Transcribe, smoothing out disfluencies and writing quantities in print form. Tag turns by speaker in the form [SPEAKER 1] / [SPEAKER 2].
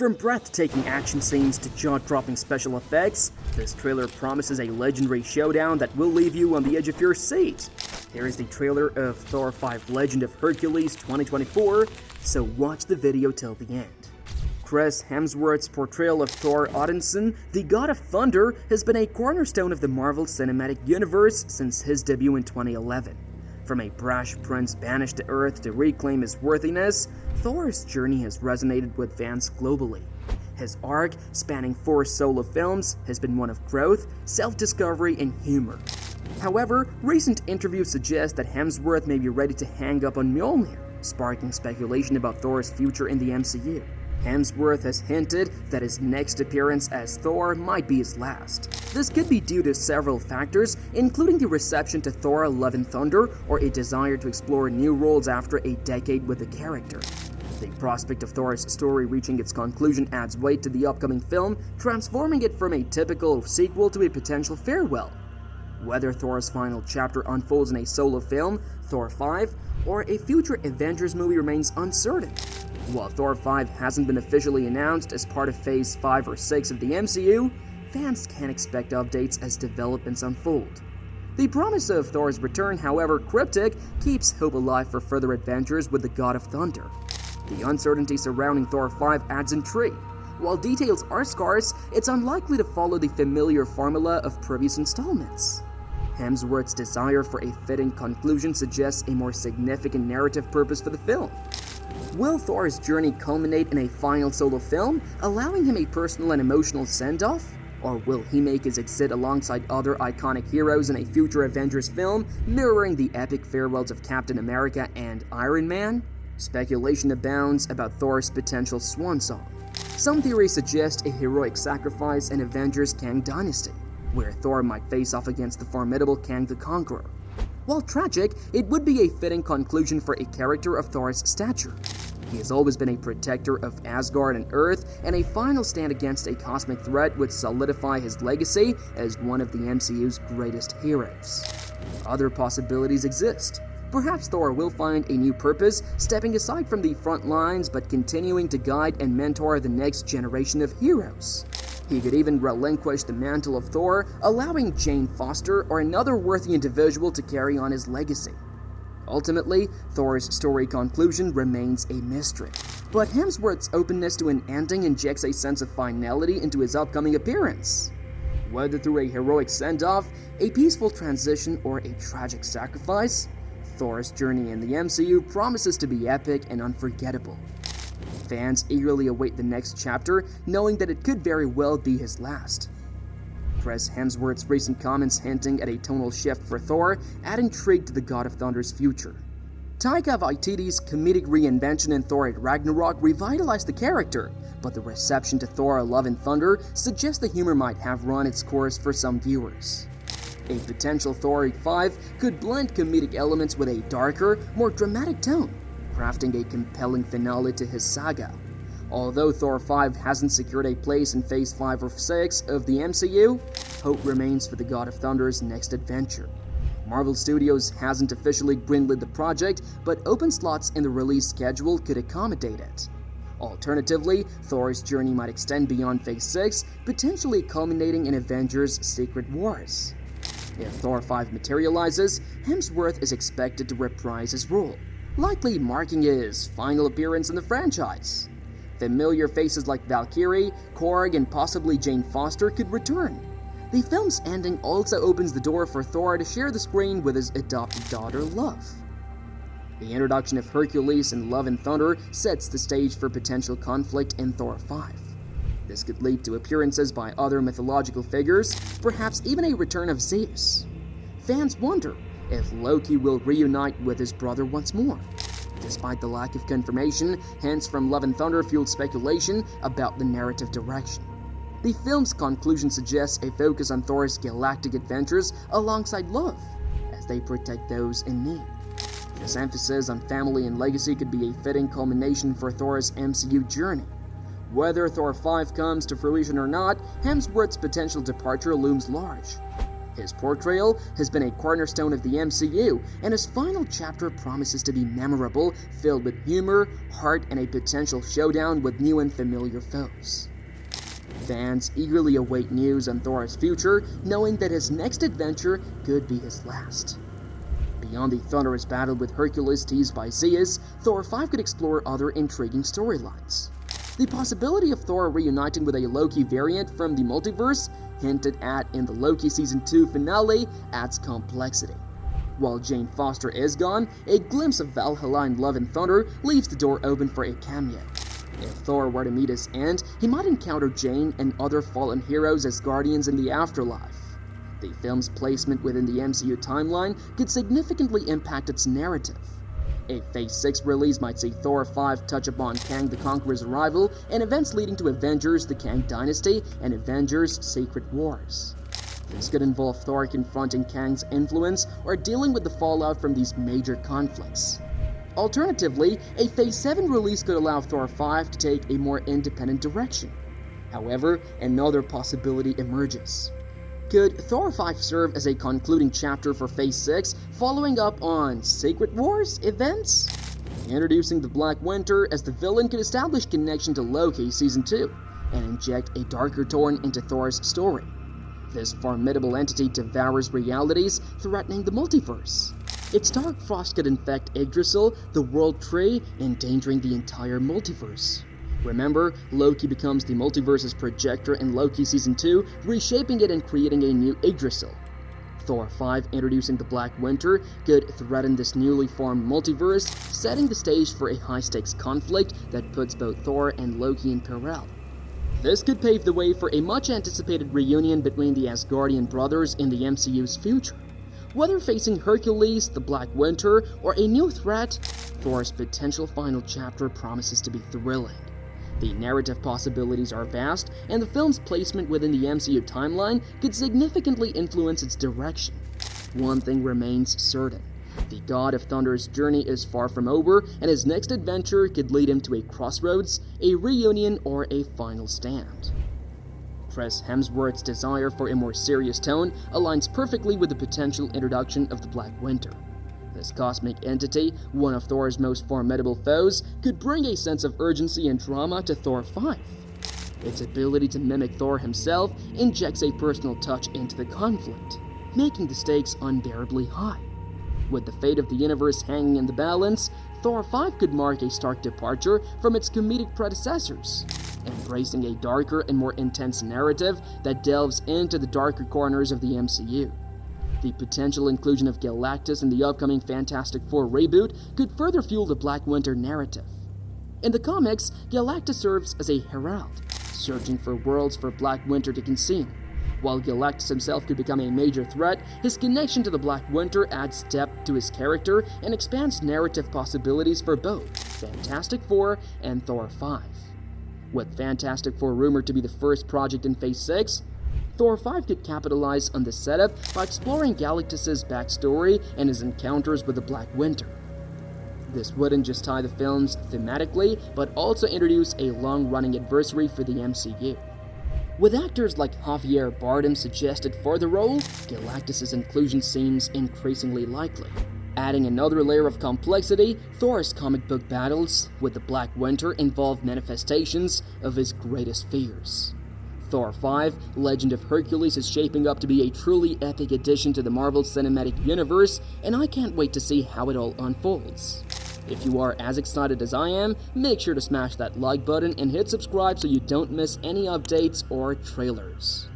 [SPEAKER 1] From breathtaking action scenes to jaw-dropping special effects, this trailer promises a legendary showdown that will leave you on the edge of your seat. Here is the trailer of Thor 5 Legend of Hercules 2024, so watch the video till the end. Chris Hemsworth's portrayal of Thor Odinson, the God of Thunder, has been a cornerstone of the Marvel Cinematic Universe since his debut in 2011. From a brash prince banished to Earth to reclaim his worthiness, Thor's journey has resonated with fans globally. His arc, spanning 4 solo films, has been one of growth, self-discovery, and humor. However, recent interviews suggest that Hemsworth may be ready to hang up on Mjolnir, sparking speculation about Thor's future in the MCU. Hemsworth has hinted that his next appearance as Thor might be his last. This could be due to several factors, including the reception to Thor: Love and Thunder or a desire to explore new roles after a decade with the character. The prospect of Thor's story reaching its conclusion adds weight to the upcoming film, transforming it from a typical sequel to a potential farewell. Whether Thor's final chapter unfolds in a solo film, Thor 5, or a future Avengers movie remains uncertain. While Thor 5 hasn't been officially announced as part of Phase 5 or 6 of the MCU, fans can expect updates as developments unfold. The promise of Thor's return, however cryptic, keeps hope alive for further adventures with the God of Thunder. The uncertainty surrounding Thor 5 adds intrigue. While details are scarce, it's unlikely to follow the familiar formula of previous installments. Hemsworth's desire for a fitting conclusion suggests a more significant narrative purpose for the film. Will Thor's journey culminate in a final solo film, allowing him a personal and emotional send-off? Or will he make his exit alongside other iconic heroes in a future Avengers film, mirroring the epic farewells of Captain America and Iron Man? Speculation abounds about Thor's potential swan song. Some theories suggest a heroic sacrifice in Avengers Kang Dynasty, where Thor might face off against the formidable Kang the Conqueror. While tragic, it would be a fitting conclusion for a character of Thor's stature. He has always been a protector of Asgard and Earth, and a final stand against a cosmic threat would solidify his legacy as one of the MCU's greatest heroes. Other possibilities exist. Perhaps Thor will find a new purpose, stepping aside from the front lines but continuing to guide and mentor the next generation of heroes. He could even relinquish the mantle of Thor, allowing Jane Foster or another worthy individual to carry on his legacy. Ultimately, Thor's story conclusion remains a mystery, but Hemsworth's openness to an ending injects a sense of finality into his upcoming appearance. Whether through a heroic send-off, a peaceful transition, or a tragic sacrifice, Thor's journey in the MCU promises to be epic and unforgettable. Fans eagerly await the next chapter, knowing that it could very well be his last. Chris Hemsworth's recent comments hinting at a tonal shift for Thor add intrigue to the God of Thunder's future. Taika Waititi's comedic reinvention in Thor Ragnarok revitalized the character, but the reception to Thor: Love and Thunder suggests the humor might have run its course for some viewers. A potential Thor 5 could blend comedic elements with a darker, more dramatic tone, crafting a compelling finale to his saga. Although Thor 5 hasn't secured a place in Phase 5 or 6 of the MCU, hope remains for the God of Thunder's next adventure. Marvel Studios hasn't officially greenlit the project, but open slots in the release schedule could accommodate it. Alternatively, Thor's journey might extend beyond Phase 6, potentially culminating in Avengers: Secret Wars. If Thor 5 materializes, Hemsworth is expected to reprise his role, likely marking his final appearance in the franchise. Familiar faces like Valkyrie, Korg, and possibly Jane Foster could return. The film's ending also opens the door for Thor to share the screen with his adopted daughter, Love. The introduction of Hercules in Love and Thunder sets the stage for potential conflict in Thor 5. This could lead to appearances by other mythological figures, perhaps even a return of Zeus. Fans wonder if Loki will reunite with his brother once more. Despite the lack of confirmation, hints from Love and Thunder fueled speculation about the narrative direction. The film's conclusion suggests a focus on Thor's galactic adventures alongside Love, as they protect those in need. This emphasis on family and legacy could be a fitting culmination for Thor's MCU journey. Whether Thor 5 comes to fruition or not, Hemsworth's potential departure looms large. His portrayal has been a cornerstone of the MCU, and his final chapter promises to be memorable, filled with humor, heart, and a potential showdown with new and familiar foes. Fans eagerly await news on Thor's future, knowing that his next adventure could be his last. Beyond the thunderous battle with Hercules teased by Zeus, Thor 5 could explore other intriguing storylines. The possibility of Thor reuniting with a Loki variant from the multiverse, hinted at in the Loki Season 2 finale, adds complexity. While Jane Foster is gone, a glimpse of Valhalla in Love and Thunder leaves the door open for a cameo. If Thor were to meet his end, he might encounter Jane and other fallen heroes as guardians in the afterlife. The film's placement within the MCU timeline could significantly impact its narrative. A Phase 6 release might see Thor 5 touch upon Kang the Conqueror's arrival and events leading to Avengers the Kang Dynasty and Avengers Secret Wars. This could involve Thor confronting Kang's influence or dealing with the fallout from these major conflicts. Alternatively, a Phase 7 release could allow Thor 5 to take a more independent direction. However, another possibility emerges. Could Thor 5 serve as a concluding chapter for Phase 6, following up on Secret Wars events? Introducing the Black Winter as the villain could establish connection to Loki Season 2, and inject a darker tone into Thor's story. This formidable entity devours realities, threatening the multiverse. Its dark frost could infect Yggdrasil, the World Tree, endangering the entire multiverse. Remember, Loki becomes the multiverse's projector in Loki Season 2, reshaping it and creating a new Yggdrasil. Thor 5 introducing the Black Winter could threaten this newly formed multiverse, setting the stage for a high-stakes conflict that puts both Thor and Loki in peril. This could pave the way for a much-anticipated reunion between the Asgardian brothers in the MCU's future. Whether facing Hercules, the Black Winter, or a new threat, Thor's potential final chapter promises to be thrilling. The narrative possibilities are vast, and the film's placement within the MCU timeline could significantly influence its direction. One thing remains certain. The God of Thunder's journey is far from over, and his next adventure could lead him to a crossroads, a reunion, or a final stand. Chris Hemsworth's desire for a more serious tone aligns perfectly with the potential introduction of the Black Winter. This cosmic entity, one of Thor's most formidable foes, could bring a sense of urgency and drama to Thor 5. Its ability to mimic Thor himself injects a personal touch into the conflict, making the stakes unbearably high. With the fate of the universe hanging in the balance, Thor 5 could mark a stark departure from its comedic predecessors, embracing a darker and more intense narrative that delves into the darker corners of the MCU. The potential inclusion of Galactus in the upcoming Fantastic Four reboot could further fuel the Black Winter narrative. In the comics, Galactus serves as a herald, searching for worlds for Black Winter to consume. While Galactus himself could become a major threat, his connection to the Black Winter adds depth to his character and expands narrative possibilities for both Fantastic Four and Thor 5. With Fantastic Four rumored to be the first project in Phase 6, Thor 5 could capitalize on this setup by exploring Galactus' backstory and his encounters with the Black Winter. This wouldn't just tie the films thematically, but also introduce a long-running adversary for the MCU. With actors like Javier Bardem suggested for the role, Galactus' inclusion seems increasingly likely. Adding another layer of complexity, Thor's comic book battles with the Black Winter involve manifestations of his greatest fears. Thor 5, Legend of Hercules is shaping up to be a truly epic addition to the Marvel Cinematic Universe, and I can't wait to see how it all unfolds. If you are as excited as I am, make sure to smash that like button and hit subscribe so you don't miss any updates or trailers.